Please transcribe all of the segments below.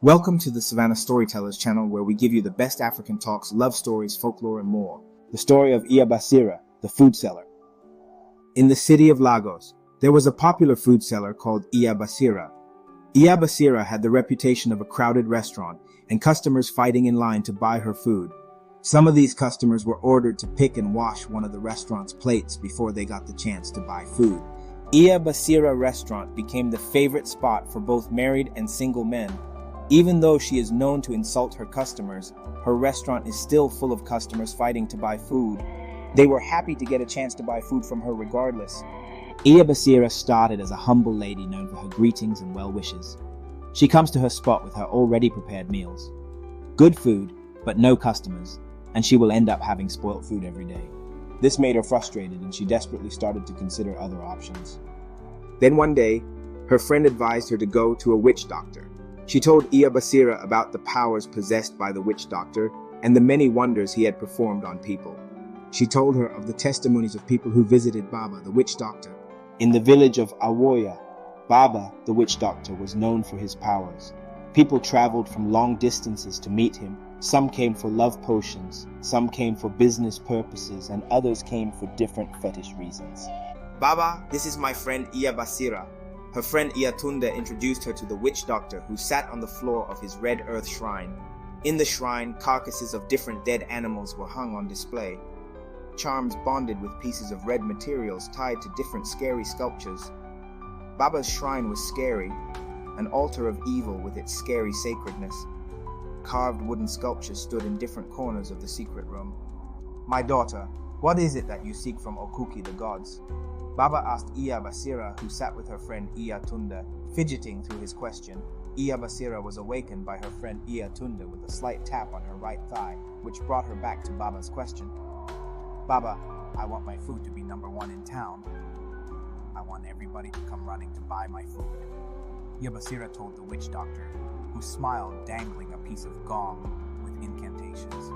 Welcome to the Savannah Storytellers channel, where we give you the best African talks, love stories, folklore, and more. The story of Iya Basira, the food seller. In the city of Lagos, there was a popular food seller called Iya Basira. Iya Basira had the reputation of a crowded restaurant and customers fighting in line to buy her food. Some of these customers were ordered to pick and wash one of the restaurant's plates before they got the chance to buy food. Iya Basira restaurant became the favorite spot for both married and single men. Even though she is known to insult her customers, her restaurant is still full of customers fighting to buy food. They were happy to get a chance to buy food from her regardless. Iya Basira started as a humble lady known for her greetings and well wishes. She comes to her spot with her already prepared meals. Good food, but no customers, and she will end up having spoilt food every day. This made her frustrated, and she desperately started to consider other options. Then one day, her friend advised her to go to a witch doctor. She told Iya Basira about the powers possessed by the witch doctor and the many wonders he had performed on people. She told her of the testimonies of people who visited Baba, the witch doctor. In the village of Awoya, Baba, the witch doctor, was known for his powers. People traveled from long distances to meet him. Some came for love potions, some came for business purposes, and others came for different fetish reasons. Baba, this is my friend Iya Basira. Her friend Iyatunde introduced her to the witch doctor, who sat on the floor of his red earth shrine. In the shrine, carcasses of different dead animals were hung on display. Charms bonded with pieces of red materials tied to different scary sculptures. Baba's shrine was scary, an altar of evil with its scary sacredness. Carved wooden sculptures stood in different corners of the secret room. "My daughter, what is it that you seek from Okuki the gods?" Baba asked Iya Basira, who sat with her friend Iyatunde, fidgeting through his question. Iya Basira was awakened by her friend Iyatunde with a slight tap on her right thigh, which brought her back to Baba's question. "Baba, I want my food to be number one in town. I want everybody to come running to buy my food," Iya Basira told the witch doctor, who smiled, dangling a piece of gong with incantations.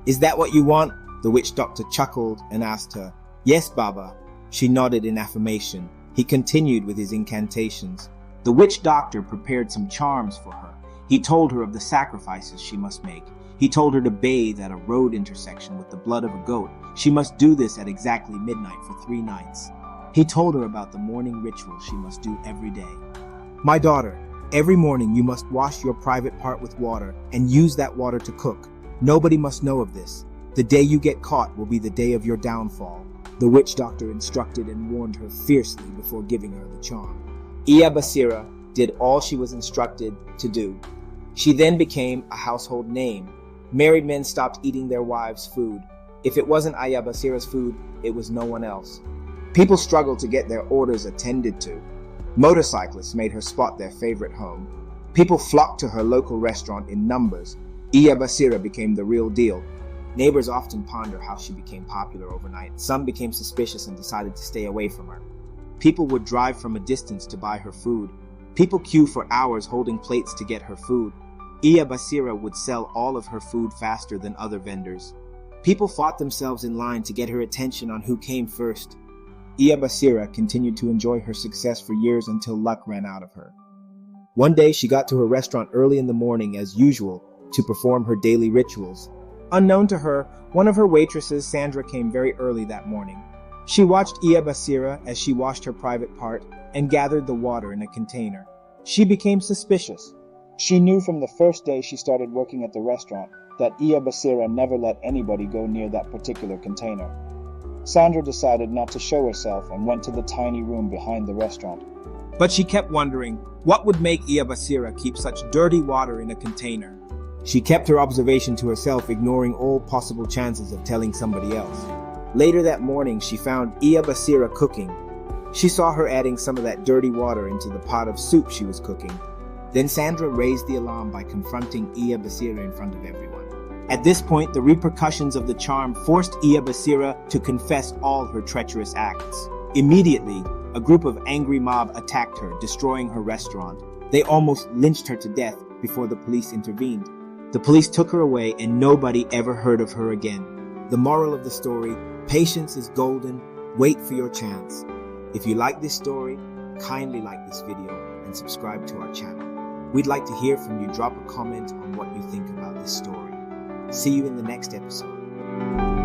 "Is that what you want?" The witch doctor chuckled and asked her. "Yes, Baba." She nodded in affirmation. He continued with his incantations. The witch doctor prepared some charms for her. He told her of the sacrifices she must make. He told her to bathe at a road intersection with the blood of a goat. She must do this at exactly midnight for 3 nights. He told her about the morning ritual she must do every day. "My daughter, every morning you must wash your private part with water and use that water to cook. Nobody must know of this. The day you get caught will be the day of your downfall," the witch doctor instructed and warned her fiercely before giving her the charm. Iya Basira did all she was instructed to do. She then became a household name. Married men stopped eating their wives' food. If it wasn't Iya Basira's food, it was no one else. People struggled to get their orders attended to. Motorcyclists made her spot their favorite home. People flocked to her local restaurant in numbers. Iya Basira became the real deal. Neighbors often ponder how she became popular overnight. Some became suspicious and decided to stay away from her. People would drive from a distance to buy her food. People queue for hours holding plates to get her food. Iya Basira would sell all of her food faster than other vendors. People fought themselves in line to get her attention on who came first. Iya Basira continued to enjoy her success for years until luck ran out of her. One day she got to her restaurant early in the morning as usual to perform her daily rituals. Unknown to her, one of her waitresses, Sandra, came very early that morning. She watched Iya Basira as she washed her private part and gathered the water in a container. She became suspicious. She knew from the first day she started working at the restaurant that Iya Basira never let anybody go near that particular container. Sandra decided not to show herself and went to the tiny room behind the restaurant. But she kept wondering, what would make Iya Basira keep such dirty water in a container? She kept her observation to herself, ignoring all possible chances of telling somebody else. Later that morning, she found Iya Basira cooking. She saw her adding some of that dirty water into the pot of soup she was cooking. Then Sandra raised the alarm by confronting Iya Basira in front of everyone. At this point, the repercussions of the charm forced Iya Basira to confess all her treacherous acts. Immediately, a group of angry mob attacked her, destroying her restaurant. They almost lynched her to death before the police intervened. The police took her away and nobody ever heard of her again. The moral of the story: patience is golden, wait for your chance. If you like this story, kindly like this video and subscribe to our channel. We'd like to hear from you. Drop a comment on what you think about this story. See you in the next episode.